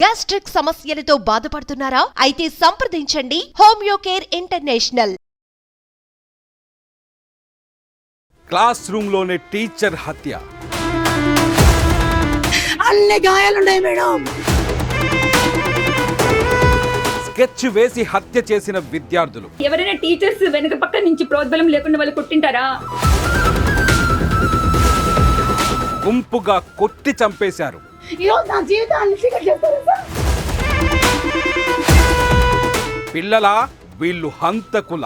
Gastric సమస్యలతో బాధపడుతున్నారా? అయితే సంప్రదించండి homeo care international. Class room లోనే టీచర్ హత్య. అన్ని గాయాలున్నాయి మేడం. స్కెచ్ వేసి హత్య చేసిన విద్యార్థులు. ఎవరైనా టీచర్స్ వెనక పక్క నుంచి ప్రోద్బలం లేకుండా వాళ్ళు కొట్టింటారా? గుంపుగా కొట్టి చంపేశారు. పిల్లలా వీళ్ళు హంతకుల?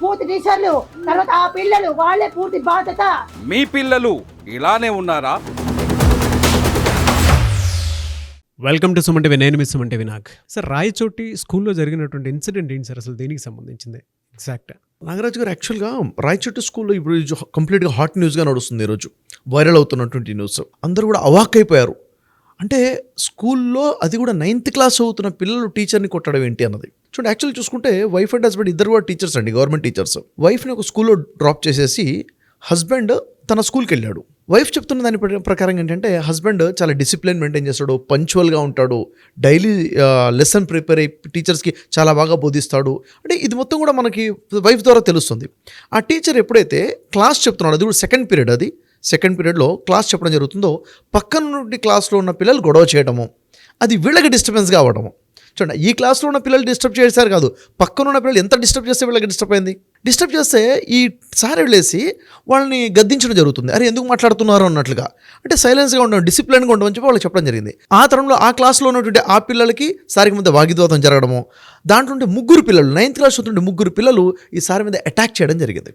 పూర్తి టీచర్లు తర్వాత ఆ పిల్లలు వాళ్ళే పూర్తి బాధ్యత. మీ పిల్లలు ఇలానే ఉన్నారా? Welcome to Suman TV. నేను మీ సుమన్ టీవీ. నాకు సార్ రాయచోటి స్కూల్లో జరిగినటువంటి ఇన్సిడెంట్ ఏంటి సార్? అసలు దేనికి సంబంధించింది ఎగ్జాక్ట్? నాగరాజు గారు, యాక్చువల్గా రాయచోటి స్కూల్లో ఇప్పుడు కంప్లీట్గా హాట్ న్యూస్గా నడుస్తుంది. ఈరోజు వైరల్ అవుతున్నటువంటి న్యూస్. అందరూ కూడా అవాక్ అయిపోయారు. అంటే స్కూల్లో అది కూడా 9th క్లాస్ చదువుతున్న పిల్లలు టీచర్ని కొట్టడం ఏంటి అన్నది. చూడండి, యాక్చువల్లీ చూసుకుంటే వైఫ్ అండ్ హస్బెండ్ ఇద్దరు కూడా టీచర్స్ అండి, గవర్నమెంట్ టీచర్స్. వైఫ్ని ఒక స్కూల్లో డ్రాప్ చేసేసి హస్బెండ్ తన స్కూల్కి వెళ్ళాడు. వైఫ్ చెప్తున్న దాని ప్రకారం ఏంటంటే హస్బెండ్ చాలా డిసిప్లిన్ మెయింటైన్ చేస్తాడు, పంచువల్గా ఉంటాడు, డైలీ లెసన్ ప్రిపేర్ అయ్యి టీచర్స్కి చాలా బాగా బోధిస్తాడు. అంటే ఇది మొత్తం కూడా మనకి వైఫ్ ద్వారా తెలుస్తుంది. ఆ టీచర్ ఎప్పుడైతే క్లాస్ చెప్తున్నాడు, అది కూడా సెకండ్ పీరియడ్లో క్లాస్ చెప్పడం జరుగుతుందో పక్కన నుండి క్లాస్లో ఉన్న పిల్లలు గొడవ చేయడము, అది వీళ్ళకి డిస్టర్బెన్స్గా అవ్వడము. చూడండి, ఈ క్లాస్లో ఉన్న పిల్లలు డిస్టర్బ్ చేశారు కాదు, పక్కన ఉన్న పిల్లలు ఎంత డిస్టర్బ్ చేస్తే వీళ్ళకి డిస్టర్బ్ అయింది. డిస్టర్బ్ చేస్తే ఈ సార్ వెళ్ళేసి వాళ్ళని గద్దించడం జరుగుతుంది. అరే ఎందుకు మాట్లాడుతున్నారు అన్నట్లుగా. అంటే సైలెన్స్గా ఉండడం, డిసిప్లిన్గా ఉండమని చెప్పి వాళ్ళకి చెప్పడం జరిగింది. ఆ తరంలో ఆ క్లాస్లో ఉన్నటువంటి ఆ పిల్లలకి సారికి మధ్య వాగ్వివాదం జరగడము, దాంట్లో ముగ్గురు పిల్లలు 9th క్లాస్ చదువుతుంటే ముగ్గురు పిల్లలు ఈ సారి మీద అటాక్ చేయడం జరిగింది.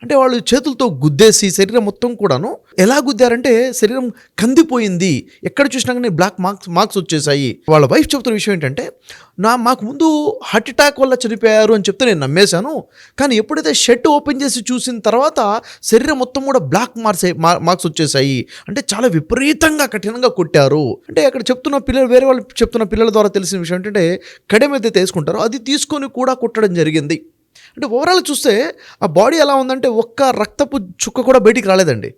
అంటే వాళ్ళు చేతులతో గుద్దేసి శరీరం మొత్తం కూడాను ఎలా గుద్దారంటే శరీరం కందిపోయింది, ఎక్కడ చూసినా కానీ బ్లాక్ మార్క్స్ వచ్చేసాయి. వాళ్ళ వైఫ్ చెప్తున్న విషయం ఏంటంటే, మాకు ముందు హార్ట్ అటాక్ వల్ల చనిపోయారు అని చెప్తే నేను నమ్మేశాను, కానీ ఎప్పుడైతే షర్ట్ ఓపెన్ చేసి చూసిన తర్వాత శరీరం మొత్తం కూడా బ్లాక్ మార్క్స్ వచ్చేసాయి. అంటే చాలా విపరీతంగా కఠినంగా కొట్టారు. అంటే అక్కడ చెప్తున్న పిల్లలు, వేరే వాళ్ళు చెప్తున్న పిల్లల ద్వారా తెలిసిన విషయం ఏంటంటే, కడెం అయితే తీసుకుంటారో అది తీసుకొని కూడా కొట్టడం జరిగింది. అంటే ఓవరాల్ చూస్తే ఆ బాడీ ఎలా ఉందంటే ఒక్క రక్తపు చుక్క కూడా బయటికి రాలేదండి.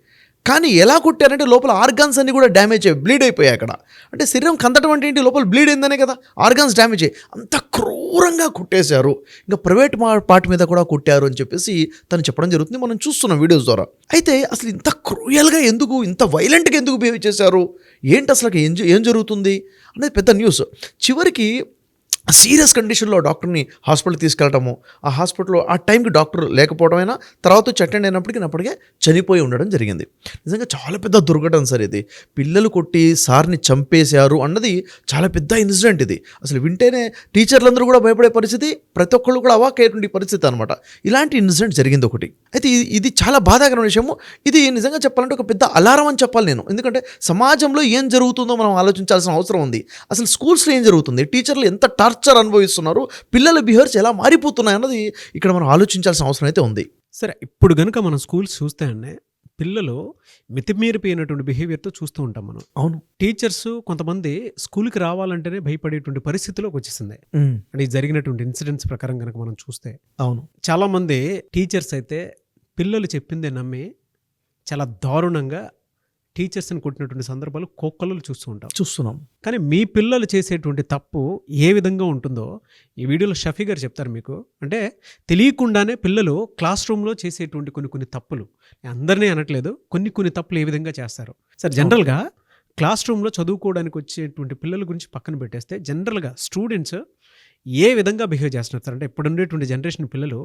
కానీ ఎలా కొట్టారంటే లోపల ఆర్గాన్స్ అన్నీ కూడా డ్యామేజ్ అయ్యి బ్లీడ్ అయిపోయాయి అక్కడ. అంటే శరీరం కందటం అంటే ఏంటి, లోపల బ్లీడ్ అయిందనే కదా, ఆర్గాన్స్ డ్యామేజ్ అయ్యి అంత క్రూరంగా కొట్టేశారు. ఇంకా ప్రైవేట్ పార్ట్ మీద కూడా కొట్టారు అని చెప్పేసి తను చెప్పడం జరుగుతుంది. మనం చూస్తున్నాం వీడియోస్ ద్వారా. అయితే అసలు ఇంత క్రూయల్గా ఎందుకు, ఇంత వైలెంట్గా ఎందుకు బిహేవ్ చేశారు, ఏంటి అసలు ఏం జరుగుతుంది అనేది పెద్ద న్యూస్. చివరికి సీరియస్ కండిషన్లో డాక్టర్ని హాస్పిటల్కి తీసుకెళ్ళటము, ఆ హాస్పిటల్లో ఆ టైంకి డాక్టర్ లేకపోవడమైనా తర్వాత వచ్చి అటెండ్ అయినప్పటికీ చనిపోయి ఉండడం జరిగింది. నిజంగా చాలా పెద్ద దుర్ఘటన సార్ ఇది. పిల్లలు కొట్టి సార్ని చంపేశారు అన్నది చాలా పెద్ద ఇన్సిడెంట్. ఇది అసలు వింటేనే టీచర్లందరూ కూడా భయపడే పరిస్థితి, ప్రతి ఒక్కళ్ళు కూడా అవాక్ అయ్యేటువంటి పరిస్థితి అనమాట. ఇలాంటి ఇన్సిడెంట్ జరిగింది ఒకటి. అయితే ఇది చాలా బాధాకరమైన విషయము. ఇది నిజంగా చెప్పాలంటే ఒక పెద్ద అలారం అని చెప్పాలి నేను. ఎందుకంటే సమాజంలో ఏం జరుగుతుందో మనం ఆలోచించాల్సిన అవసరం ఉంది. అసలు స్కూల్స్లో ఏం జరుగుతుంది, టీచర్లు ఎంత టార్చర్ అనుభవిస్తున్నారు, పిల్లల బిహేవియర్స్ ఎలా మారిపోతున్నాయి అన్నది ఇక్కడ మనం ఆలోచించాల్సిన అవసరం అయితే ఉంది. సరే, ఇప్పుడు కనుక మనం స్కూల్స్ చూస్తే అండి, పిల్లలు మితిమీరిపోయినటువంటి బిహేవియర్తో చూస్తూ ఉంటాం మనం. అవును, టీచర్స్ కొంతమంది స్కూల్కి రావాలంటేనే భయపడేటువంటి పరిస్థితిలోకి వచ్చేసింది. అంటే జరిగినటువంటి ఇన్సిడెంట్స్ ప్రకారం కనుక మనం చూస్తే, అవును, చాలామంది టీచర్స్ అయితే పిల్లలు చెప్పిందే నమ్మి చాలా దారుణంగా టీచర్స్ని కొట్టినటువంటి సందర్భాలు కోకొల్లలు చూస్తున్నాం. కానీ మీ పిల్లలు చేసేటువంటి తప్పు ఏ విధంగా ఉంటుందో ఈ వీడియోలో షఫీ గారు చెప్తారు మీకు. అంటే తెలియకుండానే పిల్లలు క్లాస్ రూమ్లో చేసేటువంటి కొన్ని తప్పులు, అందరినీ అనట్లేదు, కొన్ని తప్పులు ఏ విధంగా చేస్తారు సార్? జనరల్గా క్లాస్ రూమ్లో చదువుకోవడానికి వచ్చేటువంటి పిల్లల గురించి పక్కన పెట్టేస్తే జనరల్గా స్టూడెంట్స్ ఏ విధంగా బిహేవ్ చేస్తున్నారు సార్? అంటే ఇప్పుడు ఉండేటువంటి జనరేషన్ పిల్లలు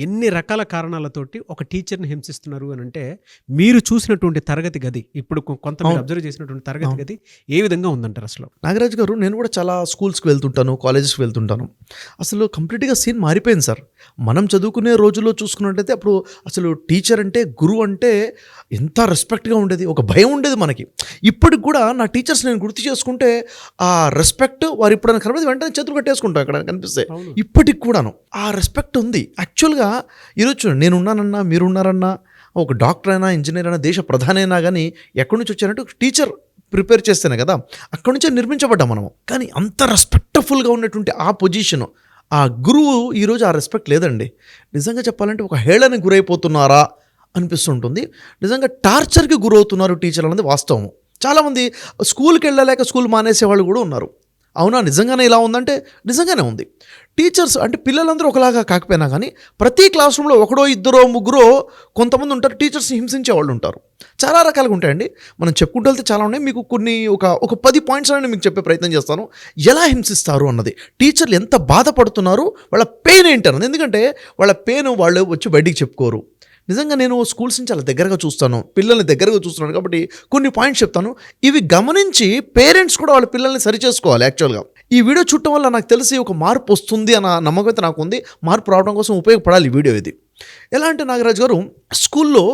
ఎన్ని రకాల కారణాలతోటి ఒక టీచర్ని హింసిస్తున్నారు అని అంటే, మీరు చూసినటువంటి తరగతి గది, ఇప్పుడు కొంతమంది అబ్జర్వ్ చేసినటువంటి తరగతి గది ఏ విధంగా ఉందంటారు అసలు? నాగరాజు గారు, నేను కూడా చాలా స్కూల్స్కి వెళ్తుంటాను, కాలేజెస్కి వెళ్తుంటాను. అసలు కంప్లీట్గా సీన్ మారిపోయింది సార్. మనం చదువుకునే రోజుల్లో చూసుకున్నట్టయితే అప్పుడు అసలు టీచర్ అంటే, గురువు అంటే ఎంత రెస్పెక్ట్గా ఉండేది, ఒక భయం ఉండేది మనకి. ఇప్పటికి కూడా నా టీచర్స్ నేను గుర్తు చేసుకుంటే ఆ రెస్పెక్ట్, వారు ఎప్పుడైనా కనబడి వెంటనే చేతులు కట్టేసుకుంటాం ఎక్కడ కనిపిస్తే. ఇప్పటికి కూడాను ఆ రెస్పెక్ట్ ఉంది. యాక్చువల్గా ఈరోజు నేనున్నానన్నా, మీరున్నారన్నా, ఒక డాక్టర్ అయినా, ఇంజనీర్ అయినా, దేశ ప్రధాని అయినా కానీ ఎక్కడి నుంచి వచ్చారంటే ఒక టీచర్ ప్రిపేర్ చేస్తేనే కదా, అక్కడి నుంచే నిర్మించబడ్డాం మనము. కానీ అంత రెస్పెక్ట్ఫుల్గా ఉన్నటువంటి ఆ పొజిషను, ఆ గురువు ఈరోజు ఆ రెస్పెక్ట్ లేదండి. నిజంగా చెప్పాలంటే ఒక హేళనకి గురైపోతున్నారా అనిపిస్తుంటుంది. నిజంగా టార్చర్కి గురవుతున్నారు టీచర్లు అనేది వాస్తవము. చాలామంది స్కూల్కి వెళ్ళలేక స్కూల్ మానేసే వాళ్ళు కూడా ఉన్నారు. అవునా, నిజంగానే ఇలా ఉందంటే నిజంగానే ఉంది. టీచర్స్ అంటే పిల్లలందరూ ఒకలాగా కాకపోయినా కానీ ప్రతి క్లాస్ రూమ్లో ఒకడో ఇద్దరో ముగ్గురో కొంతమంది ఉంటారు టీచర్స్ని హింసించే వాళ్ళు ఉంటారు. చాలా రకాలుగా ఉంటాయండి, మనం చెప్పుకుంటూ వెళ్తే చాలా ఉన్నాయి. మీకు కొన్ని ఒక 10 పాయింట్స్ అనేది మీకు చెప్పే ప్రయత్నం చేస్తాను. ఎలా హింసిస్తారు అన్నది, టీచర్లు ఎంత బాధపడుతున్నారు, వాళ్ళ పెయిన్ ఏంటన్నది. ఎందుకంటే వాళ్ళ పెయిన్ వాళ్ళు వచ్చి బయటికి చెప్పుకోరు. నిజంగా నేను స్కూల్స్ని చాలా దగ్గరగా చూస్తాను, పిల్లల్ని దగ్గరగా చూస్తున్నాను కాబట్టి కొన్ని పాయింట్స్ చెప్తాను. ఇవి గమనించి పేరెంట్స్ కూడా వాళ్ళ పిల్లల్ని సరి చేసుకోవాలి. యాక్చువల్గా ఈ వీడియో చూడటం వల్ల నాకు తెలిసి ఒక మార్పు వస్తుంది అన్న నమ్మకం అయితే నాకు ఉంది. మార్పు రావడం కోసం ఉపయోగపడాలి ఈ వీడియో ఇది. ఎలా అంటే నాగరాజు గారు, స్కూల్లో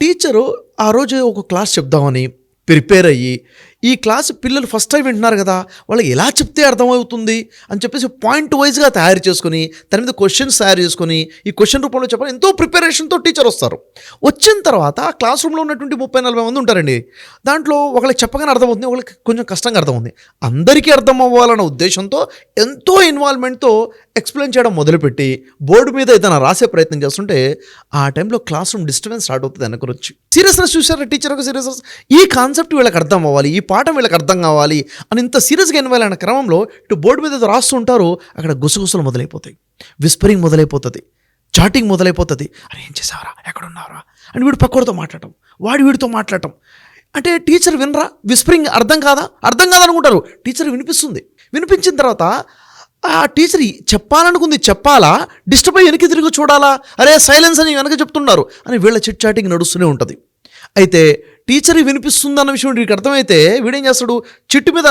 టీచరు ఆ రోజు ఒక క్లాస్ చెప్దామని ప్రిపేర్ అయ్యి, ఈ క్లాస్ పిల్లలు ఫస్ట్ టైం వింటున్నారు కదా, వాళ్ళకి ఎలా చెప్తే అర్థమవుతుంది అని చెప్పేసి పాయింట్ వైజ్గా తయారు చేసుకొని దాని మీద క్వశ్చన్స్ తయారు చేసుకొని ఈ క్వశ్చన్ రూపంలో చెప్పాలి. ఎంతో ప్రిపరేషన్తో టీచర్ వస్తారు. వచ్చిన తర్వాత ఆ క్లాస్ రూమ్లో ఉన్నటువంటి 30-40 మంది ఉంటారండి. దాంట్లో ఒకరికి చెప్పగానే అర్థమవుతుంది, ఒకరికి కొంచెం కష్టంగా అర్థమవుతుంది. అందరికీ అర్థం అవ్వాలన్న ఉద్దేశంతో ఎంతో ఇన్వాల్వ్మెంట్తో ఎక్స్ప్లెయిన్ చేయడం మొదలుపెట్టి బోర్డు మీద ఏదైనా రాసే ప్రయత్నం చేస్తుంటే ఆ టైంలో క్లాస్ రూమ్ డిస్టర్బెన్స్ స్టార్ట్ అవుతుంది. వెనక నుంచి సీరియస్నెస్ చూసారా టీచర్ యొక్క సీరియస్నెస్, ఈ కాన్సెప్ట్ వీళ్ళకి అర్థం అవ్వాలి, ఈ పాఠం వీళ్ళకి అర్థం కావాలి అని ఇంత సీరియస్గా ఇన్వాల్వ్ అయిన క్రమంలో ఇటు బోర్డు మీద రాస్తుంటారు, అక్కడ గుసగుసలు మొదలైపోతాయి, విస్పరింగ్ మొదలైపోతుంది, చాటింగ్ మొదలైపోతుంది. అరే ఏం చేసావరా, ఎక్కడున్నారా అని వీడు పక్కడితో మాట్లాడటం, వీడితో మాట్లాడటం. అంటే టీచర్ వినరా, విస్పరింగ్ అర్థం కాదా అనుకుంటారు. టీచర్ వినిపిస్తుంది. వినిపించిన తర్వాత ఆ టీచర్ చెప్పాలనుకుంది చెప్పాలా, డిస్టర్బ్ అయ్యి వెనక్కి తిరిగి చూడాలా, అరే సైలెన్స్ అని వెనక చెప్తున్నారు అని వీళ్ళ చిట్ చాటింగ్ నడుస్తూనే ఉంటుంది. అయితే టీచర్ వినిపిస్తుందన్న విషయం వీడికి అర్థమైతే వీడేం చేస్తాడు, చిట్టు మీద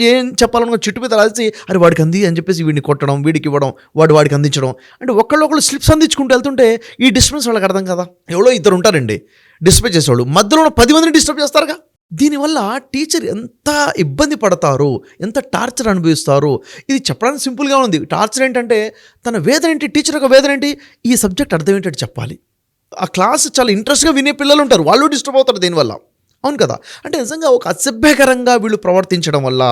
ఏం చెప్పాలనుకో చిట్టు మీద రాసి అరే వాడికి అంది అని చెప్పేసి వీడిని కొట్టడం, వీడికి ఇవ్వడం, వాడికి అందించడం. అంటే ఒకళ్ళు స్లిప్స్ అందించుకుంటూ వెళ్తుంటే ఈ డిస్టర్బెన్స్ వాళ్ళకి అర్థం కదా. ఎవరో ఇద్దరు ఉంటారండి డిస్టర్బ్ చేసేవాళ్ళు, మధ్యలో 10 మందిని డిస్టర్బ్ చేస్తారుగా. దీనివల్ల టీచర్ ఎంత ఇబ్బంది పడతారు, ఎంత టార్చర్ అనుభవిస్తారు. ఇది చెప్పడానికి సింపుల్గా ఉంది. టార్చర్ ఏంటంటే తన వేదన ఏంటి, టీచర్ యొక్క వేదన ఏంటి, ఈ సబ్జెక్ట్ అర్థం ఏంటంటే చెప్పాలి. ఆ క్లాస్ చాలా ఇంట్రెస్ట్గా వినే పిల్లలు ఉంటారు, వాళ్ళు డిస్టర్బ్ అవుతారు దీనివల్ల. అవును కదా. అంటే నిజంగా ఒక అసభ్యకరంగా వీళ్ళు ప్రవర్తించడం వల్ల,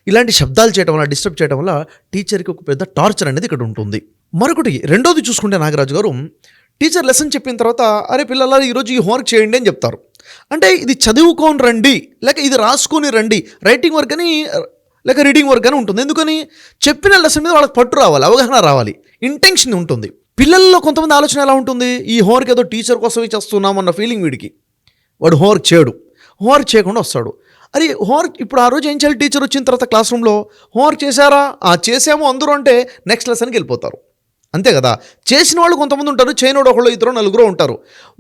ఇలాంటి శబ్దాలు చేయడం వల్ల, డిస్టర్బ్ చేయడం వల్ల టీచర్కి ఒక పెద్ద టార్చర్ అనేది ఇక్కడ ఉంటుంది. మరొకటి రెండోది చూసుకుంటే నాగరాజు గారు, టీచర్ లెసన్ చెప్పిన తర్వాత అరే పిల్లల ఈరోజు ఈ హోంవర్క్ చేయండి అని చెప్తారు. అంటే ఇది చదువుకొని రండి, లేక ఇది రాసుకొని రండి, రైటింగ్ వర్క్ అని లేక రీడింగ్ వర్క్ అని ఉంటుంది. ఎందుకని చెప్పిన లెసన్ మీద వాళ్ళకి పట్టు రావాలి, అవగాహన రావాలి, ఇంటెన్షన్ ఉంటుంది. పిల్లల్లో కొంతమంది ఆలోచన ఎలా ఉంటుంది, ఈ హోంవర్క్ ఏదో టీచర్ కోసమే చేస్తున్నాం అన్న ఫీలింగ్ వీడికి. వాడు హోంవర్క్ చేయడు, హోంవర్క్ చేయకుండా వస్తాడు. అరే హోంవర్క్ ఇప్పుడు ఆ రోజు ఏం చేయాలి, టీచర్ వచ్చిన తర్వాత క్లాస్ రూమ్లో హోంవర్క్ చేశారా, చేసాము అందరూ అంటే నెక్స్ట్ లెసన్కి వెళ్ళిపోతారు. అంతే కదా. చేసిన వాళ్ళు కొంతమంది ఉంటారు, చేయనోడు ఒకళ్ళు ఇద్దరు నలుగురు ఉంటారు.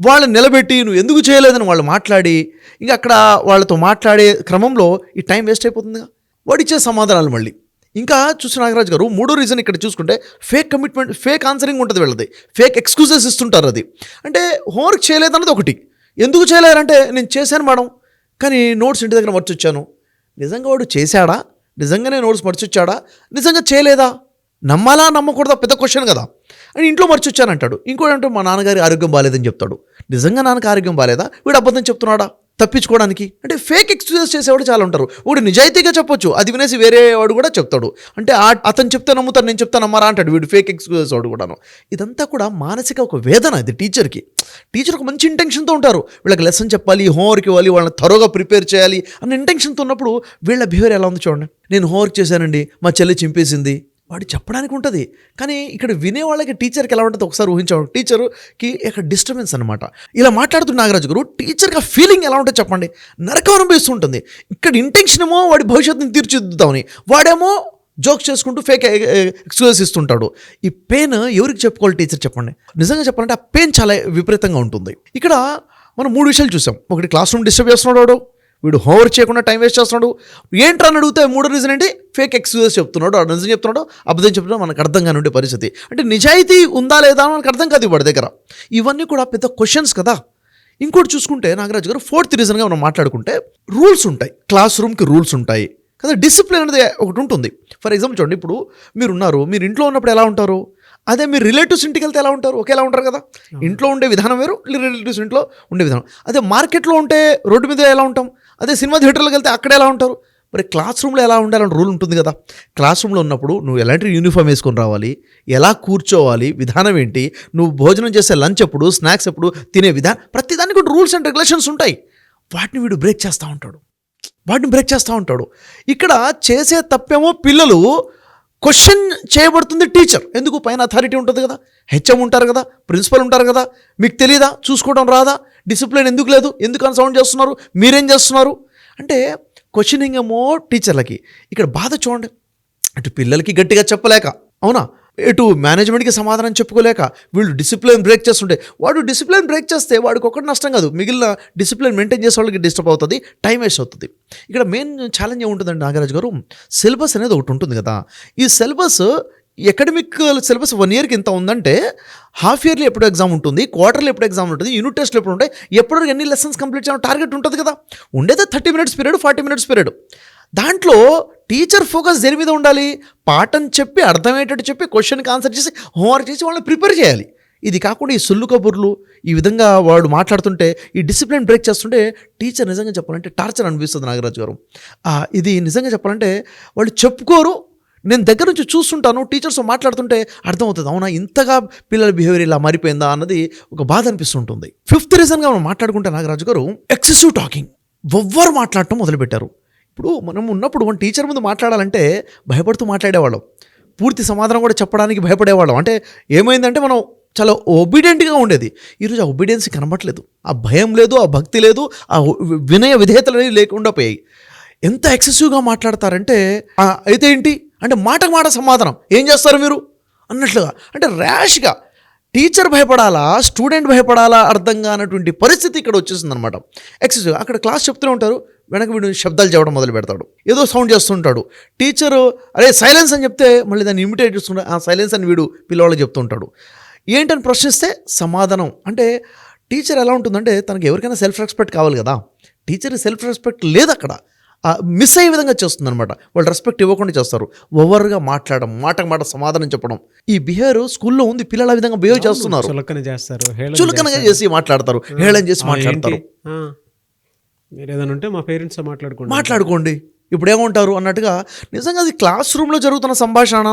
వాళ్ళని నిలబెట్టి నువ్వు ఎందుకు చేయలేదని వాళ్ళు మాట్లాడి, ఇంకా అక్కడ వాళ్ళతో మాట్లాడే క్రమంలో ఈ టైం వేస్ట్ అయిపోతుందిగా. వాడు ఇచ్చే సమాధానాలు మళ్ళీ ఇంకా చూసిన నాగరాజు గారు, మూడో రీజన్ ఇక్కడ చూసుకుంటే ఫేక్ కమిట్మెంట్, ఫేక్ ఆన్సరింగ్ ఉంటుంది వీళ్ళది, ఫేక్ ఎక్స్క్యూజెస్ ఇస్తుంటారు. అది అంటే హోంవర్క్ చేయలేదన్నది ఒకటి, ఎందుకు చేయలేరంటే నేను చేశాను మేడం కానీ నోట్స్ ఇంటి దగ్గర మర్చొచ్చాను. నిజంగా వాడు చేశాడా, నిజంగానే నోట్స్ మర్చొచ్చాడా, నిజంగా చేయలేదా, నమ్మాలా నమ్మకూడదా పెద్ద క్వశ్చన్ కదా. అని ఇంట్లో మర్చొచ్చానంటాడు. ఇంకోటి అంటే మా నాన్నగారి ఆరోగ్యం బాగాలేదని చెప్తాడు. నిజంగా నాన్నకి ఆరోగ్యం బాగాలేదా, వీడు అబద్ధం చెప్తున్నాడా తప్పించుకోవడానికి. అంటే ఫేక్ ఎక్స్క్యూజెస్ చేసేవాడు చాలా ఉంటారు. వాడు నిజాయితీగా చెప్పొచ్చు, అది వినేసి వేరే వాడు కూడా చెప్తాడు. అంటే అతను చెప్తే నమ్ముతారు, నేను చెప్తే నమ్మరా అంటాడు వీడు, ఫేక్ ఎక్స్క్యూజెస్ వాడు కూడాను. ఇదంతా కూడా మానసిక ఒక వేదన. ఇది టీచర్ ఒక మంచి ఇంటెన్షన్తో ఉంటారు, వీళ్ళకి లెసన్ చెప్పాలి, హోంవర్క్ ఇవ్వాలి, వాళ్ళని త్వరగా ప్రిపేర్ చేయాలి అన్న ఇంటెన్షన్తో ఉన్నప్పుడు వీళ్ళ బిహేవియర్ ఎలా ఉంది చూడండి. నేను హోంవర్క్ చేశానండి, మా చెల్లి చింపేసింది, వాడు చెప్పడానికి ఉంటుంది. కానీ ఇక్కడ వినే వాళ్ళకి టీచర్కి ఎలా ఉంటుంది ఒకసారి ఊహించాడు. టీచర్కి ఇక్కడ డిస్టర్బెన్స్ అనమాట. ఇలా మాట్లాడుతున్న నాగరాజు గారు, టీచర్కి ఆ ఫీలింగ్ ఎలా ఉంటుంది చెప్పండి, నరకం అనిపిస్తుంటుంది. ఇక్కడ ఇంటెన్షన్ ఏమో వాడి భవిష్యత్తుని తీర్చిదిద్దామని, వాడేమో జోక్స్ చేసుకుంటూ ఫేక్ ఎక్స్క్యూజెస్ ఇస్తుంటాడు. ఈ పెయిన్ ఎవరికి చెప్పుకోవాలి టీచర్ చెప్పండి. నిజంగా చెప్పాలంటే ఆ పెయిన్ చాలా విపరీతంగా ఉంటుంది. ఇక్కడ మనం 3 విషయాలు చూసాం. ఒకటి క్లాస్ రూమ్ డిస్టర్బ్ చేస్తున్నాడు, వీడు హోంవర్క్ చేయకుండా టైం వేస్ట్ చేస్తున్నాడు, ఏంట్రా అని అడిగితే 3వ రీజన్ ఏంటి, ఫేక్ ఎక్స్క్యూజెస్ చెప్తున్నాడు, నిజం చెప్తున్నాడు, అబద్ధం చెప్తున్నాడు, మనకు అర్థం కాని ఉండే పరిస్థితి. అంటే నిజాయితీ ఉందా లేదా మనకు అర్థం కాదు వాడి దగ్గర. ఇవన్నీ కూడా పెద్ద క్వశ్చన్స్ కదా. ఇంకోటి చూసుకుంటే నాగరాజు గారు, 4th రీజన్గా మనం మాట్లాడుకుంటే రూల్స్ ఉంటాయి, క్లాస్ రూమ్కి రూల్స్ ఉంటాయి కదా, డిసిప్లిన్ అనేది ఒకటి ఉంటుంది. ఫర్ ఎగ్జాంపుల్ చూడండి, ఇప్పుడు మీరు ఇంట్లో ఉన్నప్పుడు ఎలా ఉంటారు, అదే మీరు రిలేటివ్స్ ఇంటికి వెళ్తే ఎలా ఉంటారు, ఒకేలా ఉంటారు కదా. ఇంట్లో ఉండే విధానం వేరు, రిలేటివ్స్ ఇంట్లో ఉండే విధానం. అదే మార్కెట్లో ఉంటే రోడ్డు మీద ఎలా ఉంటాం, అదే సినిమా థియేటర్లోకి వెళ్తే అక్కడ ఎలా ఉంటారు. మరి క్లాస్ రూమ్లో ఎలా ఉండాలని రూల్ ఉంటుంది కదా. క్లాస్ రూమ్లో ఉన్నప్పుడు నువ్వు ఎలాంటి యూనిఫామ్ వేసుకొని రావాలి, ఎలా కూర్చోవాలి, విధానం ఏంటి, నువ్వు భోజనం చేసే లంచ్ ఎప్పుడు, స్నాక్స్ ఎప్పుడు, తినే విధానం, ప్రతిదానికి కూడా రూల్స్ అండ్ రెగ్యులేషన్స్ ఉంటాయి. వాటిని వీడు బ్రేక్ చేస్తూ ఉంటాడు. వాటిని బ్రేక్ చేస్తూ ఉంటాడు. ఇక్కడ చేసే తప్పేమో పిల్లలు, క్వశ్చన్ చేయబడుతుంది టీచర్. ఎందుకు? పైన అథారిటీ ఉంటుంది కదా, హెచ్ఎం ఉంటారు కదా, ప్రిన్సిపల్ ఉంటారు కదా, మీకు తెలియదా, చూసుకోవడం రాదా, డిసిప్లిన్ ఎందుకు లేదు, ఎందుకని సౌండ్ చేస్తున్నారు, మీరేం చేస్తున్నారు అంటే క్వశ్చనింగ్ ఏమో టీచర్లకి. ఇక్కడ బాధ చూడండి, అటు పిల్లలకి గట్టిగా చెప్పలేక, అవునా, ఇటు మేనేజ్మెంట్కి సమాధానం చెప్పుకోలేక వీళ్ళు డిసిప్లిన్ బ్రేక్ చేస్తుంటే, వాడు డిసిప్లిన్ బ్రేక్ చేస్తే వాడికి ఒకటి నష్టం కాదు, మిగిలిన డిసిప్లిన్ మెయింటైన్ చేసే వాళ్ళకి డిస్టర్బ్ అవుతుంది, టైం వేస్ట్ అవుతుంది. ఇక్కడ మెయిన్ ఛాలెంజ్ ఏముంటుందండి నాగరాజు గారు, సిలబస్ అనేది ఒకటి ఉంటుంది కదా. ఈ సిలబస్ అకాడమిక్ సిలబస్ 1 ఇయర్కి ఇంత ఉందంటే, హాఫ్ ఇయర్లీ ఎప్పుడు ఎగ్జామ్ ఉంటుంది, క్వార్టర్లీ ఎప్పుడు ఎగ్జామ్ ఉంటుంది, యూనిట్ టెస్ట్లు ఎప్పుడు ఉంటాయి, ఎప్పుడు ఎన్ని లెసన్స్ కంప్లీట్ చేయాలని టార్గెట్ ఉంటుంది కదా. ఉండేది 30 minutes పీరియడ్, 40 minutes పీరియడ్. దాంట్లో టీచర్ ఫోకస్ దేని మీద ఉండాలి, పాఠం చెప్పి అర్థమయ్యేటట్టు చెప్పి క్వశ్చన్కి ఆన్సర్ చేసి హోంవర్క్ చేసి వాళ్ళని ప్రిపేర్ చేయాలి. ఇది కాకుండా ఈ సొల్లు కబుర్లు ఈ విధంగా వాడు మాట్లాడుతుంటే, ఈ డిసిప్లిన్ బ్రేక్ చేస్తుంటే టీచర్ నిజంగా చెప్పాలంటే టార్చర్ అనిపిస్తుంది నాగరాజు గారు. ఇది నిజంగా చెప్పాలంటే వాళ్ళు చెప్పుకోరు, నేను దగ్గర నుంచి చూస్తుంటాను, టీచర్స్ మాట్లాడుతుంటే అర్థమవుతుంది, అవునా ఇంతగా పిల్లల బిహేవియర్ ఇలా మారిపోయిందా అన్నది ఒక బాధ అనిపిస్తుంటుంది. 5th రీజన్గా మనం మాట్లాడుకుంటే నాగరాజు గారు, ఎక్సెసివ్ టాకింగ్. ఎవ్వరు మాట్లాడటం మొదలుపెట్టారు. ఇప్పుడు మనం ఉన్నప్పుడు మన టీచర్ ముందు మాట్లాడాలంటే భయపడుతూ మాట్లాడేవాళ్ళం, పూర్తి సమాధానం కూడా చెప్పడానికి భయపడేవాళ్ళం. అంటే ఏమైందంటే మనం చాలా ఒబీడియంట్గా ఉండేది. ఈరోజు ఆ ఒబీడియన్స్ కనబడట్లేదు, ఆ భయం లేదు, ఆ భక్తి లేదు, ఆ వినయ విధేయతలు అనేవి లేకుండా పోయాయి. ఎంత ఎక్సెసివ్గా మాట్లాడతారంటే, అయితే ఏంటి అంటే మాటకు మాట సమాధానం, ఏం చేస్తారు మీరు అన్నట్లుగా, అంటే ర్యాష్గా. టీచర్ భయపడాలా, స్టూడెంట్ భయపడాలా అర్థం కానటువంటి పరిస్థితి ఇక్కడ వచ్చేసింది అనమాట. ఎక్సెసివ్. అక్కడ క్లాస్ చెప్తూనే ఉంటారు, వెనక వీడు శబ్దాలు చేయడం మొదలు పెడతాడు, ఏదో సౌండ్ చేస్తుంటాడు. టీచరు అరే సైలెన్స్ అని చెప్తే మళ్ళీ దాన్ని ఇమిటేట్ చేస్తుంటాడు, ఆ సైలెన్స్ అని వీడు పిల్లవాళ్ళకి చెప్తుంటాడు. ఏంటని ప్రశ్నిస్తే సమాధానం. అంటే టీచర్ ఎలా ఉంటుందంటే, తనకి ఎవరికైనా సెల్ఫ్ రెస్పెక్ట్ కావాలి కదా, టీచర్ సెల్ఫ్ రెస్పెక్ట్ లేదు అక్కడ, మిస్ అయ్యే విధంగా చేస్తుంది అనమాట. వాళ్ళు రెస్పెక్ట్ ఇవ్వకుండా చేస్తారు, ఓవర్గా మాట్లాడడం, మాటకు మాట సమాధానం చెప్పడం. ఈ బిహేవియర్ స్కూల్లో ఉంది, పిల్లలు ఆ విధంగా బిహేవ్ చేస్తున్నారు, చులకనగా చేసి మాట్లాడతారు, హేళన చేసి మాట్లాడతారు. మీరు ఏదైనా ఉంటే మా పేరెంట్స్ మాట్లాడుకోండి ఇప్పుడు ఏమంటారు అన్నట్టుగా. నిజంగా అది క్లాస్ రూమ్లో జరుగుతున్న సంభాషణ,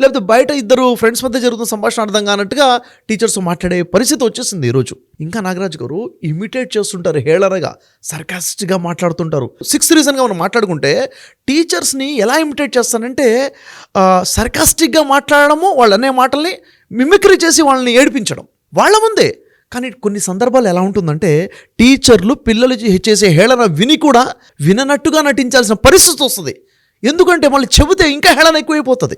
లేకపోతే బయట ఇద్దరు ఫ్రెండ్స్ మధ్య జరుగుతున్న సంభాషణ అర్థం కానట్టుగా టీచర్స్ మాట్లాడే పరిస్థితి వచ్చేసింది ఈరోజు. ఇంకా నాగరాజు గారు ఇమిటేట్ చేస్తుంటారు, హేళనగా సర్కాస్టిక్గా మాట్లాడుతుంటారు. 6th రీజన్గా మనం మాట్లాడుకుంటే, టీచర్స్ని ఎలా ఇమిటేట్ చేస్తానంటే సర్కాస్టిక్గా మాట్లాడడము, వాళ్ళు అనే మాటల్ని మిమిక్రీ చేసి వాళ్ళని ఏడిపించడం వాళ్ళ ముందే. కానీ కొన్ని సందర్భాలు ఎలా ఉంటుందంటే, టీచర్లు పిల్లలు చేసే హేళన విని కూడా విననట్టుగా నటించాల్సిన పరిస్థితి వస్తుంది. ఎందుకంటే మళ్ళీ చెబితే ఇంకా హేళన ఎక్కువైపోతుంది,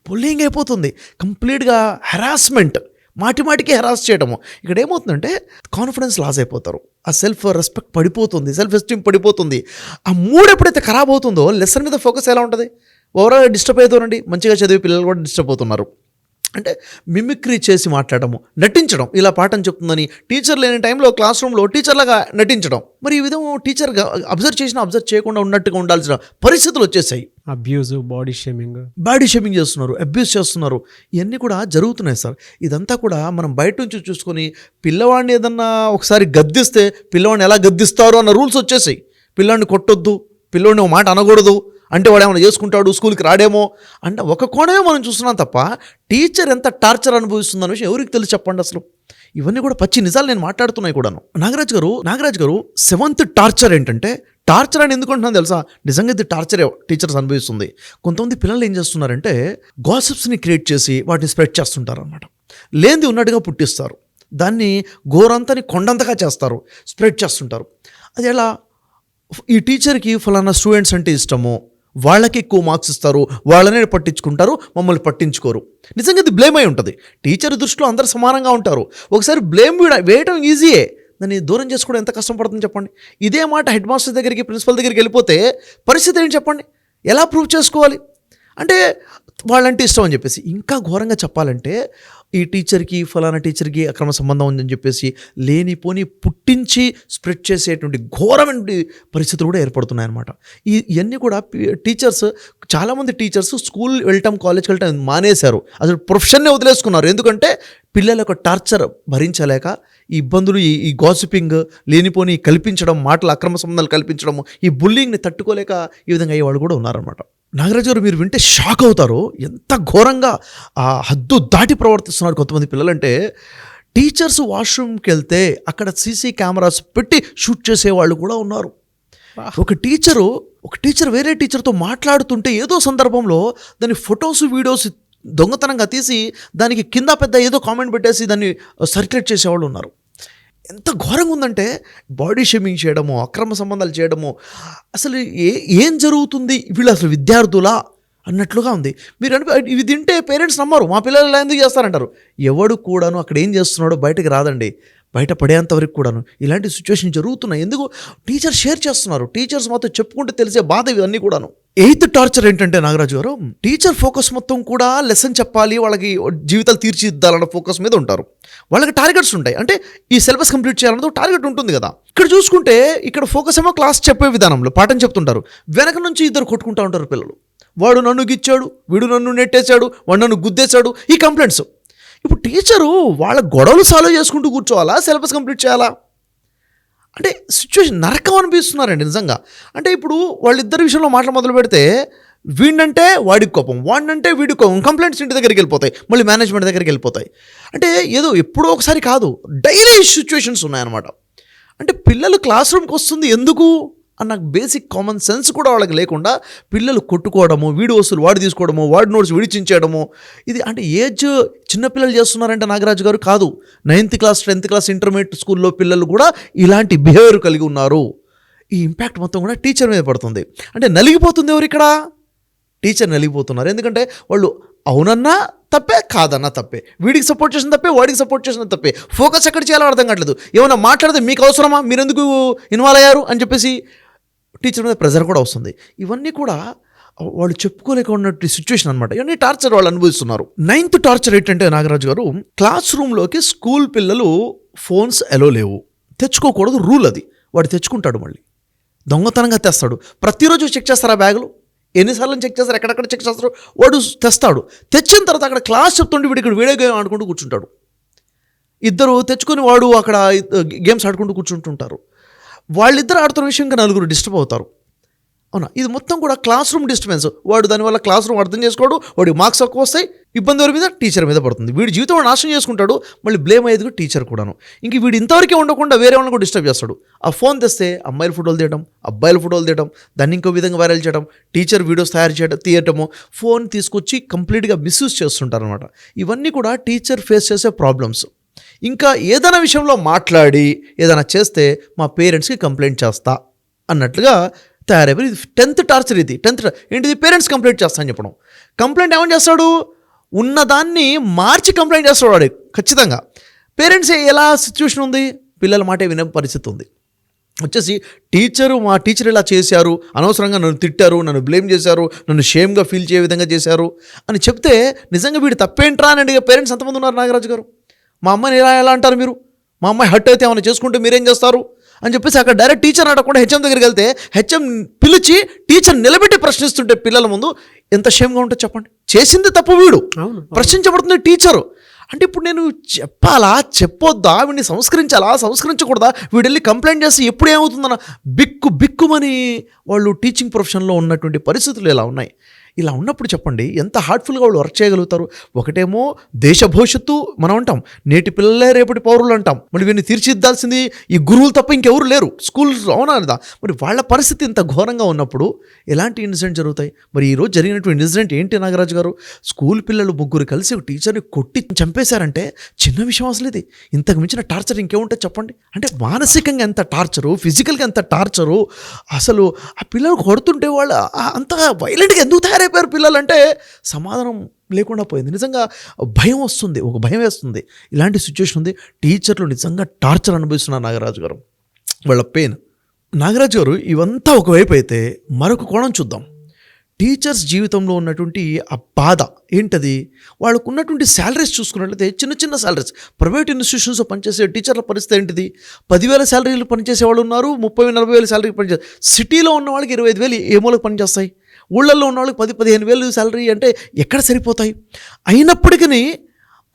బుల్లింగ్ అయిపోతుంది, కంప్లీట్గా హెరాస్మెంట్, మాటికి హెరాస్ చేయడము. ఇక్కడ ఏమవుతుందంటే కాన్ఫిడెన్స్ లాస్ అయిపోతారు, ఆ సెల్ఫ్ రెస్పెక్ట్ పడిపోతుంది, సెల్ఫ్ ఎస్టీమ్ పడిపోతుంది. ఆ మూడ్ ఎప్పుడైతే ఖరాబ్ అవుతుందో లెసన్ మీద ఫోకస్ ఎలా ఉంటుంది, ఓవరాల్గా డిస్టర్బ్ అవుతారండి. మంచిగా చదివే పిల్లలు కూడా డిస్టర్బ్ అవుతున్నారు. అంటే మిమిక్రీ చేసి మాట్లాడము, నటించడం, ఇలా పాఠం చెప్తుందని టీచర్ లేని టైంలో క్లాస్ రూమ్లో టీచర్లాగా నటించడం. మరి ఈ విధంగా టీచర్గా అబ్జర్వ్ చేయకుండా ఉన్నట్టుగా ఉండాల్సిన పరిస్థితులు వచ్చేసాయి. అబ్యూజ్, బాడీ షేమింగ్ చేస్తున్నారు, అబ్యూస్ చేస్తున్నారు. ఇవన్నీ కూడా జరుగుతున్నాయి సార్. ఇదంతా కూడా మనం బయట నుంచి చూసుకొని, పిల్లవాడిని ఏదన్నా ఒకసారి గద్దిస్తే పిల్లవాడిని ఎలా గద్దిస్తారు అన్న రూల్స్ వచ్చేసాయి. పిల్లవాడిని కొట్టొద్దు, పిల్లవాడిని ఒక మాట అనకూడదు, అంటే వాడు ఏమైనా చేసుకుంటాడు, స్కూల్కి రాడేమో అంటే ఒక కోణమే మనం చూస్తున్నాం తప్ప, టీచర్ ఎంత టార్చర్ అనుభవిస్తుందన్న విషయం ఎవరికి తెలిసి చెప్పండి అసలు. ఇవన్నీ కూడా పచ్చి నిజాలు నేను మాట్లాడుతున్నాయి కూడాను. నాగరాజు గారు 7th టార్చర్ ఏంటంటే, టార్చర్ అని ఎందుకుంటున్నాను తెలుసా, నిజంగా ఇది టార్చరే టీచర్స్ అనుభవిస్తుంది. కొంతమంది పిల్లలు ఏం చేస్తున్నారంటే, గాసిప్స్ని క్రియేట్ చేసి వాటిని స్ప్రెడ్ చేస్తుంటారు అనమాట. లేనిది ఉన్నట్టుగా పుట్టిస్తారు, దాన్ని గోరంతని కొండంతగా చేస్తారు, స్ప్రెడ్ చేస్తుంటారు. అది ఎలా, ఈ టీచర్కి ఫలానా స్టూడెంట్స్ అంటే ఇష్టము, వాళ్ళకి ఎక్కువ మార్క్స్ ఇస్తారు, వాళ్ళనే పట్టించుకుంటారు, మమ్మల్ని పట్టించుకోరు. నిజంగా ఇది బ్లేమ్ అయి ఉంటుంది. టీచర్ దృష్టిలో అందరు సమానంగా ఉంటారు. ఒకసారి బ్లేమ్ వేయడం ఈజీయే, దాన్ని దూరం చేసుకోవడం ఎంత కష్టం పడుతుంది చెప్పండి. ఇదే మాట హెడ్ మాస్టర్ దగ్గరికి, ప్రిన్సిపల్ దగ్గరికి వెళ్ళిపోతే పరిస్థితి ఏంటి చెప్పండి, ఎలా ప్రూవ్ చేసుకోవాలి? అంటే వాళ్ళంటే ఇష్టం అని చెప్పేసి. ఇంకా ఘోరంగా చెప్పాలంటే, ఈ టీచర్కి ఫలానా టీచర్కి అక్రమ సంబంధం ఉందని చెప్పేసి లేనిపోని పుట్టించి స్ప్రెడ్ చేసేటువంటి ఘోరమైన పరిస్థితులు కూడా ఏర్పడుతున్నాయన్నమాట. ఇవన్నీ కూడా టీచర్స్, చాలామంది టీచర్స్ స్కూల్ వెళ్ళటం, కాలేజ్కి వెళ్ళటం మానేశారు, అసలు ప్రొఫెషన్నే వదిలేసుకున్నారు. ఎందుకంటే పిల్లల యొక్క టార్చర్ భరించలేక, ఈ ఇబ్బందులు, ఈ గాసిపింగ్, లేనిపోని కల్పించడం, మాటలు అక్రమ సంబంధాలు కల్పించడము, ఈ బుల్లింగ్ని తట్టుకోలేక ఈ విధంగా అయ్యేవాళ్ళు కూడా ఉన్నారన్నమాట. నాగరాజు గారు మీరు వింటే షాక్ అవుతారు, ఎంత ఘోరంగా ఆ హద్దు దాటి ప్రవర్తిస్తున్నారు కొంతమంది పిల్లలంటే. టీచర్స్ వాష్రూమ్కి వెళ్తే అక్కడ సీసీ కెమెరాస్ పెట్టి షూట్ చేసేవాళ్ళు కూడా ఉన్నారు. ఒక టీచర్ వేరే టీచర్తో మాట్లాడుతుంటే ఏదో సందర్భంలో దాని ఫొటోస్ వీడియోస్ దొంగతనంగా తీసి దానికి కింద పెద్ద ఏదో కామెంట్ పెట్టేసి దాన్ని సర్క్యులేట్ చేసేవాళ్ళు ఉన్నారు. ఎంత ఘోరంగా ఉందంటే బాడీ షేమింగ్ చేయడము, అక్రమ సంబంధాలు చేయడము, అసలు ఏం జరుగుతుంది, వీళ్ళు అసలు విద్యార్థులా అన్నట్లుగా ఉంది. మీరు ఇవి తింటే పేరెంట్స్ నమ్మరు, మా పిల్లలు ఇలా ఎందుకు చేస్తారంటారు. ఎవడు కూడాను అక్కడ ఏం చేస్తున్నాడో బయటకు రాదండి, బయట పడేంతవరకు కూడాను ఇలాంటి సిచ్యువేషన్ జరుగుతున్నాయి. ఎందుకు టీచర్ షేర్ చేస్తున్నారు, టీచర్స్ మాత్రం చెప్పుకుంటే తెలిసే బాధ ఇవన్నీ కూడాను. 8th టార్చర్ ఏంటంటే నాగరాజు గారు, టీచర్ ఫోకస్ మొత్తం కూడా లెసన్ చెప్పాలి, వాళ్ళకి జీవితాలు తీర్చిదిద్దాలన్న ఫోకస్ మీద ఉంటారు. వాళ్ళకి టార్గెట్స్ ఉంటాయి, అంటే ఈ సిలబస్ కంప్లీట్ చేయాలన్నది టార్గెట్ ఉంటుంది కదా. ఇక్కడ చూసుకుంటే ఇక్కడ ఫోకస్ ఏమో క్లాస్ చెప్పే విధానంలో పాఠం చెప్తుంటారు, వెనక నుంచి ఇద్దరు కొట్టుకుంటూ ఉంటారు పిల్లలు. వాడు నన్ను గిచ్చాడు, వీడు నన్ను నెట్టేశాడు, వాడు నన్ను గుద్దేశాడు, ఈ కంప్లైంట్స్. ఇప్పుడు టీచరు వాళ్ళ గొడవలు సాల్వ్ చేసుకుంటూ కూర్చోవాలా, సిలబస్ కంప్లీట్ చేయాలా? అంటే సిచ్యువేషన్ నరకం అనిపిస్తున్నారండి నిజంగా. అంటే ఇప్పుడు వాళ్ళిద్దరి విషయంలో మాటలు మొదలు పెడితే వీడినంటే వాడికి కోపం, వాడినంటే వీడికి కోపం, కంప్లైంట్స్ ఇంటి దగ్గరికి వెళ్ళిపోతాయి, మళ్ళీ మేనేజ్మెంట్ దగ్గరికి వెళ్ళిపోతాయి. అంటే ఏదో ఎప్పుడో ఒకసారి కాదు, డైలీ సిచ్యువేషన్స్ ఉన్నాయన్నమాట. అంటే పిల్లలు క్లాస్ రూమ్కి వస్తుంది ఎందుకు అన్న బేసిక్ కామన్ సెన్స్ కూడా వాళ్ళకి లేకుండా పిల్లలు కొట్టుకోవడము, వీడి వస్తువులు వాడు తీసుకోవడము, వాడి నోట్స్ విడిచించేయడము, ఇది అంటే ఏజ్ చిన్నపిల్లలు చేస్తున్నారంటే నాగరాజు గారు కాదు, 9th class 10th class intermediate స్కూల్లో పిల్లలు కూడా ఇలాంటి బిహేవియర్ కలిగి ఉన్నారు. ఈ ఇంపాక్ట్ మొత్తం కూడా టీచర్ మీద పడుతుంది. అంటే నలిగిపోతుంది ఎవరు ఇక్కడ, టీచర్ నలిగిపోతున్నారు. ఎందుకంటే వాళ్ళు అవునన్నా తప్పే, కాదన్నా తప్పే, వీడికి సపోర్ట్ చేసిన తప్పే, వాడికి సపోర్ట్ చేసిన తప్పే, ఫోకస్ ఎక్కడ చేయాలో అర్థం కావట్లేదు. ఏమైనా మాట్లాడితే మీకు అవసరమా, మీరు ఎందుకు ఇన్వాల్వ్ అయ్యారు అని చెప్పేసి టీచర్ మీద ప్రెజర్ కూడా వస్తుంది. ఇవన్నీ కూడా వాళ్ళు చెప్పుకోలేక ఉన్నట్టు సిచ్యువేషన్ అనమాట. ఇవన్నీ టార్చర్ వాళ్ళు అనుభవిస్తున్నారు. 9th టార్చర్ ఏంటంటే నాగరాజు గారు, క్లాస్ రూమ్లోకి స్కూల్ పిల్లలు ఫోన్స్ ఎలో లేవు, తెచ్చుకోకూడదు రూల్ అది. వాడు తెచ్చుకుంటాడు, మళ్ళీ దొంగతనంగా తెస్తాడు. ప్రతిరోజు చెక్ చేస్తారు ఆ బ్యాగులు, ఎన్నిసార్లు చెక్ చేస్తారు, ఎక్కడెక్కడ చెక్ చేస్తారు. వాడు తెస్తాడు, తెచ్చిన తర్వాత అక్కడ క్లాస్ చెప్తుంటే వీడు ఇక్కడ వీడియో గేమ్ ఆడుకుంటూ కూర్చుంటాడు. ఇద్దరు తెచ్చుకొని వాడు అక్కడ గేమ్స్ ఆడుకుంటూ కూర్చుంటుంటారు. వాళ్ళిద్దరు ఆడుతున్న విషయం ఇంకా నలుగురు డిస్టర్బ్ అవుతారు. అవునా, ఇది మొత్తం కూడా క్లాస్ రూమ్ డిస్టర్బెన్స్. వాడు దానివల్ల క్లాస్ రూమ్ అర్థం చేసుకోడు, వాడికి మార్క్స్ తక్కువ వస్తాయి, ఇబ్బంది ఎవరి మీద, టీచర్ మీద పడుతుంది. వీడి జీవితం వాడు నాశనం చేసుకుంటాడు, మళ్ళీ బ్లేమ్ అయ్యేది కూడా టీచర్ కూడాను. ఇంక వీడు ఇంతవరకే ఉండకుండా వేరే వాళ్ళని కూడా డిస్టర్బ్ చేస్తాడు. ఆ ఫోన్ తెస్తే అమ్మాయిల ఫోటోలు తీయడం, అబ్బాయిల ఫోటోలు తీయడం, దాన్ని ఇంకో విధంగా వైరల్ చేయడం, టీచర్ వీడియోస్ తీయటము, ఫోన్ తీసుకొచ్చి కంప్లీట్గా మిస్యూజ్ చేస్తుంటారు అనమాట. ఇవన్నీ కూడా టీచర్ ఫేస్ చేసే ప్రాబ్లమ్స్. ఇంకా ఏదైనా విషయంలో మాట్లాడి ఏదైనా చేస్తే మా పేరెంట్స్కి కంప్లైంట్ చేస్తా అన్నట్లుగా తయారైపోయి. ఇది 10th టార్చర్. ఇది 10th ఏంటిది, పేరెంట్స్ కంప్లైంట్ చేస్తా అని చెప్పడం. కంప్లైంట్ ఏమని చేస్తాడు, ఉన్నదాన్ని మార్చి కంప్లైంట్ చేస్తాడు వాడు ఖచ్చితంగా. పేరెంట్స్ ఎలా సిచ్యువేషన్ ఉంది, పిల్లల మాట వినే పరిస్థితి ఉంది. వచ్చేసి మా టీచర్ ఇలా చేశారు, అనవసరంగా నన్ను తిట్టారు, నన్ను బ్లేమ్ చేశారు, నన్ను షేమ్గా ఫీల్ చేయ విధంగా చేశారు అని చెప్తే నిజంగా వీడు తప్పేంట్రా అని అడిగే పేరెంట్స్ ఎంతమంది ఉన్నారు నాగరాజు గారు? మా అమ్మాయిని ఎలా అంటారు మీరు, మా అమ్మాయి హర్ట్ అయితే ఏమైనా చేసుకుంటే మీరేం చేస్తారు అని చెప్పేసి అక్కడ డైరెక్ట్ టీచర్ అడగకుండా హెచ్ఎం దగ్గరికి వెళ్తే హెచ్ఎం పిలిచి టీచర్ నిలబెట్టి ప్రశ్నిస్తుంటే పిల్లల ముందు ఎంత షేమ్గా ఉంటుందో చెప్పండి. చేసింది తప్పు వీడు, ప్రశ్నించబడుతుంది టీచరు. అంటే ఇప్పుడు నేను చెప్పాలా, చెప్పొద్దా, వీడిని సంస్కరించాలా, సంస్కరించకూడదా, వీడు వెళ్ళి కంప్లైంట్ చేసి ఎప్పుడు ఏమవుతుందన్న బిక్కుమని వాళ్ళు టీచింగ్ ప్రొఫెషన్లో ఉన్నటువంటి పరిస్థితులు ఇలా ఉన్నాయి. ఇలా ఉన్నప్పుడు చెప్పండి ఎంత హార్ట్ఫుల్గా వాళ్ళు వర్క్ చేయగలుగుతారు. ఒకటేమో దేశ భవిష్యత్తు మనం అంటాం, నేటి పిల్లలే రేపటి పౌరులు అంటాం. మరి వీరిని తీర్చిదిద్దాల్సింది ఈ గురువులు తప్ప ఇంకెవరు లేరు స్కూల్స్, అవునా లేదా? మరి వాళ్ళ పరిస్థితి ఇంత ఘోరంగా ఉన్నప్పుడు ఎలాంటి ఇన్సిడెంట్ జరుగుతాయి? మరి ఈరోజు జరిగినటువంటి ఇన్సిడెంట్ ఏంటి నాగరాజు గారు? స్కూల్ పిల్లలు ముగ్గురు కలిసి ఒక టీచర్ని కొట్టి చంపేశారంటే చిన్న విషయం అసలు ఇది. ఇంతకు మించిన టార్చర్ ఇంకేముంటుంది చెప్పండి? అంటే మానసికంగా ఎంత టార్చరు, ఫిజికల్గా ఎంత టార్చరు. అసలు ఆ పిల్లలు కొడుతుంటే వాళ్ళు అంతగా వైలెంట్గా ఎందుకు తయారైపోయారు పిల్లలు అంటే సమాధానం లేకుండా పోయింది. నిజంగా భయం వస్తుంది, ఒక భయం వేస్తుంది. ఇలాంటి సిచ్యువేషన్ ఉంది. టీచర్లు నిజంగా టార్చర్ అనుభవిస్తున్నారు నాగరాజు గారు, వాళ్ళ పెయిన్. నాగరాజు గారు ఇవంతా ఒకవైపు అయితే మరొక కోణం చూద్దాం. టీచర్స్ జీవితంలో ఉన్నటువంటి ఆ బాధ ఏంటది? వాళ్ళకు ఉన్నటువంటి శాలరీస్ చూసుకున్నట్లయితే చిన్న శాలరీస్. ప్రైవేట్ ఇన్స్టిట్యూషన్స్లో పనిచేసే టీచర్ల పరిస్థితి ఏంటిది? 10,000 శాలరీలు పనిచేసే వాళ్ళు ఉన్నారు, 30,000-40,000 శాలరీ పనిచేస్తారు. సిటీలో ఉన్న వాళ్ళకి 25,000 ఏ మూలకు పనిచేస్తాయి? ఊళ్ళల్లో ఉన్న వాళ్ళకి 10,000-15,000 శాలరీ అంటే ఎక్కడ సరిపోతాయి? అయినప్పటికీ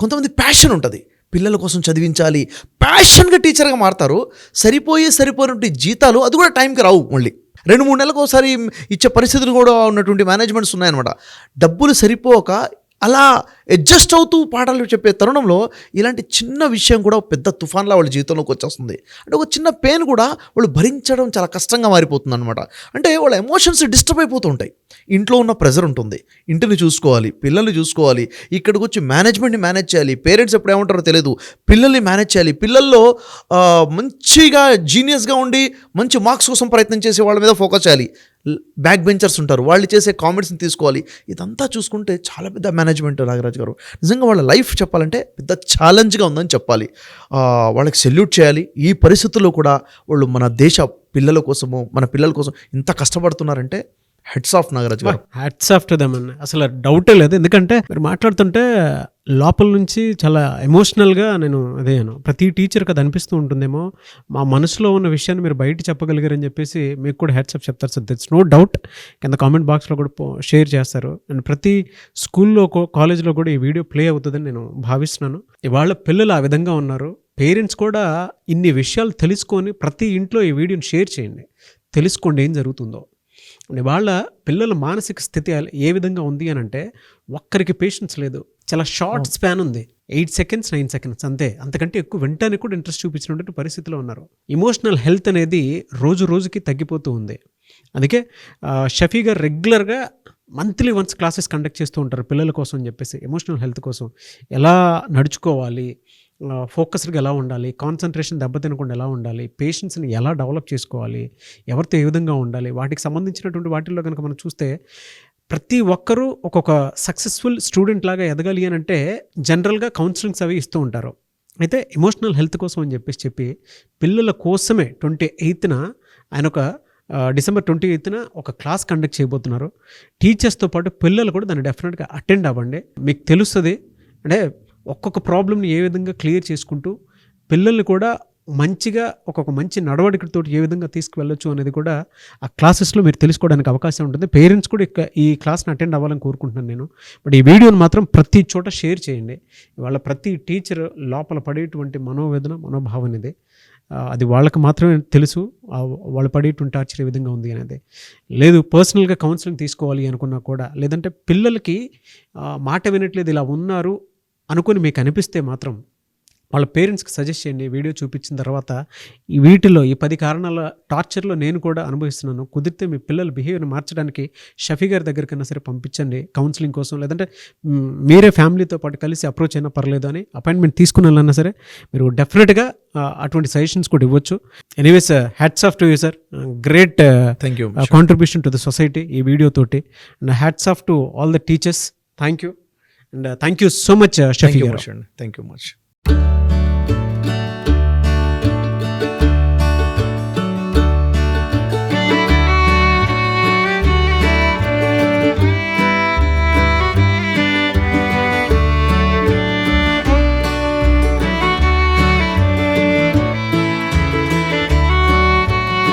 కొంతమంది ప్యాషన్ ఉంటుంది, పిల్లల కోసం చదివించాలి, ప్యాషన్గా టీచర్గా మారుతారు. సరిపోయినటువంటి జీతాలు అది కూడా టైంకి రావు. మళ్ళీ 2-3 నెలలకు ఒకసారి ఇచ్చే పరిస్థితులు కూడా ఉన్నటువంటి మేనేజ్మెంట్స్ ఉన్నాయన్నమాట. డబ్బులు సరిపోక అలా అడ్జస్ట్ అవుతూ పాఠాలు చెప్పే తరుణంలో ఇలాంటి చిన్న విషయం కూడా ఒక పెద్ద తుఫాన్లా వాళ్ళ జీవితంలోకి వచ్చేస్తుంది. అంటే ఒక చిన్న పెయిన్ కూడా వాళ్ళు భరించడం చాలా కష్టంగా మారిపోతుంది అనమాట. అంటే వాళ్ళ ఎమోషన్స్ డిస్టర్బ్ అయిపోతూ ఉంటాయి. ఇంట్లో ఉన్న ప్రెజర్ ఉంటుంది, ఇంటిని చూసుకోవాలి, పిల్లల్ని చూసుకోవాలి, ఇక్కడికి వచ్చి మేనేజ్మెంట్ని మేనేజ్ చేయాలి, పేరెంట్స్ ఎప్పుడు ఏమంటారో తెలియదు, పిల్లల్ని మేనేజ్ చేయాలి, పిల్లల్లో మంచిగా జీనియస్గా ఉండి మంచి మార్క్స్ కోసం ప్రయత్నం చేసే వాళ్ళ మీద ఫోకస్ చేయాలి, బ్యాక్ బెంచర్స్ ఉంటారు వాళ్ళు చేసే కామెంట్స్ని తీసుకోవాలి. ఇదంతా చూసుకుంటే చాలా పెద్ద మేనేజ్మెంట్ నాగరాజ్ గారు. నిజంగా వాళ్ళ లైఫ్ చెప్పాలంటే పెద్ద ఛాలెంజ్గా ఉందని చెప్పాలి. వాళ్ళకి సెల్యూట్ చేయాలి. ఈ పరిస్థితుల్లో కూడా వాళ్ళు మన దేశ పిల్లల కోసము మన పిల్లల కోసం ఇంత కష్టపడుతున్నారంటే హెడ్స్ ఆఫ్ నాగరాజ్ గారు. హ్యాట్స్ ఆఫ్ టు దెమ్ అన్న, అసలు డౌటే లేదు. ఎందుకంటే మీరు మాట్లాడుతుంటే లోపల నుంచి చాలా ఎమోషనల్గా నేను ప్రతి టీచర్కి అది అనిపిస్తూ ఉంటుందేమో, మా మనసులో ఉన్న విషయాన్ని మీరు బయట చెప్పగలిగారని చెప్పేసి మీకు కూడా హ్యాట్స్ ఆఫ్ చెప్తారు సార్. That's no doubt. కింద కామెంట్ బాక్స్లో కూడా షేర్ చేస్తారు. అండ్ ప్రతి స్కూల్లో కాలేజ్లో కూడా ఈ వీడియో ప్లే అవుతుందని నేను భావిస్తున్నాను. ఇవాళ పిల్లలు ఆ విధంగా ఉన్నారు. పేరెంట్స్ కూడా ఇన్ని విషయాలు తెలుసుకొని ప్రతి ఇంట్లో ఈ వీడియోని షేర్ చేయండి, తెలుసుకోండి ఏం జరుగుతుందో. వాళ్ళ పిల్లల మానసిక స్థితి ఏ విధంగా ఉంది అని అంటే, ఒక్కరికి పేషెన్స్ లేదు, చాలా షార్ట్ స్పాన్ ఉంది, 8 seconds 9 seconds అంతే, అంతకంటే ఎక్కువ వెంటనే కూడా ఇంట్రెస్ట్ చూపించినటువంటి పరిస్థితిలో ఉన్నారు. ఎమోషనల్ హెల్త్ అనేది రోజు రోజుకి తగ్గిపోతూ ఉంది. అందుకే షఫీ గారు రెగ్యులర్గా మంత్లీ వన్స్ క్లాసెస్ కండక్ట్ చేస్తూ ఉంటారు పిల్లల కోసం అని చెప్పేసి, ఎమోషనల్ హెల్త్ కోసం ఎలా నడుచుకోవాలి, ఫోకస్డ్గా ఎలా ఉండాలి, కాన్సన్ట్రేషన్ దెబ్బతినకుండా ఎలా ఉండాలి, పేషెన్స్ని ఎలా డెవలప్ చేసుకోవాలి, ఎవరితో ఏ విధంగా ఉండాలి, వాటికి సంబంధించినటువంటి వాటిల్లో కనుక మనం చూస్తే ప్రతి ఒక్కరూ ఒక్కొక్క సక్సెస్ఫుల్ స్టూడెంట్ లాగా ఎదగాలి అని అంటే జనరల్గా కౌన్సిలింగ్స్ అవి ఇస్తూ ఉంటారు. అయితే ఎమోషనల్ హెల్త్ కోసం అని చెప్పి పిల్లల కోసమే 28న ఆయన ఒక December 28న ఒక క్లాస్ కండక్ట్ చేయబోతున్నారు. టీచర్స్తో పాటు పిల్లలు కూడా దాన్ని డెఫినెట్గా అటెండ్ అవ్వండి. మీకు తెలుస్తుంది అంటే ఒక్కొక్క ప్రాబ్లమ్ని ఏ విధంగా క్లియర్ చేసుకుంటూ పిల్లల్ని కూడా మంచిగా ఒక్కొక్క మంచి నడవడికతో ఏ విధంగా తీసుకువెళ్ళొచ్చు అనేది కూడా ఆ క్లాసెస్లో మీరు తెలుసుకోవడానికి అవకాశం ఉంటుంది. పేరెంట్స్ కూడా ఈ క్లాస్ని అటెండ్ అవ్వాలని కోరుకుంటున్నాను నేను. బట్ ఈ వీడియోని మాత్రం ప్రతి చోట షేర్ చేయండి. వాళ్ళ ప్రతి టీచర్ లోపల పడేటువంటి మనోవేదన మనోభావం ఇది, అది వాళ్ళకి మాత్రమే తెలుసు. వాళ్ళు పడేటువంటి టార్చర్ ఏ విధంగా ఉంది అనేది. లేదు పర్సనల్గా కౌన్సిలింగ్ తీసుకోవాలి అనుకున్నా కూడా, లేదంటే పిల్లలకి మాట వినట్లేదు ఇలా ఉన్నారు అనుకుని మీకు అనిపిస్తే మాత్రం వాళ్ళ పేరెంట్స్కి సజెస్ట్ చేయండి. వీడియో చూపించిన తర్వాత ఈ వీటిలో ఈ 10 కారణాల టార్చర్లో నేను కూడా అనుభవిస్తున్నాను, కుదిరితే మీ పిల్లల బిహేవియర్ని మార్చడానికి షఫీ గారి దగ్గరికైనా సరే పంపించండి కౌన్సిలింగ్ కోసం, లేదంటే మీరే ఫ్యామిలీతో పాటు కలిసి అప్రోచ్ అయినా పర్లేదు అని అపాయింట్మెంట్ తీసుకున్నా సరే మీరు డెఫినెట్గా అటువంటి సజెషన్స్ కూడా ఇవ్వచ్చు. Anyways hats off to you sir, great thank you contribution to the society ఈ వీడియో తోటి. And hats off to all the teachers. Thank you and thank you so much Shafi గారు. Thank you much.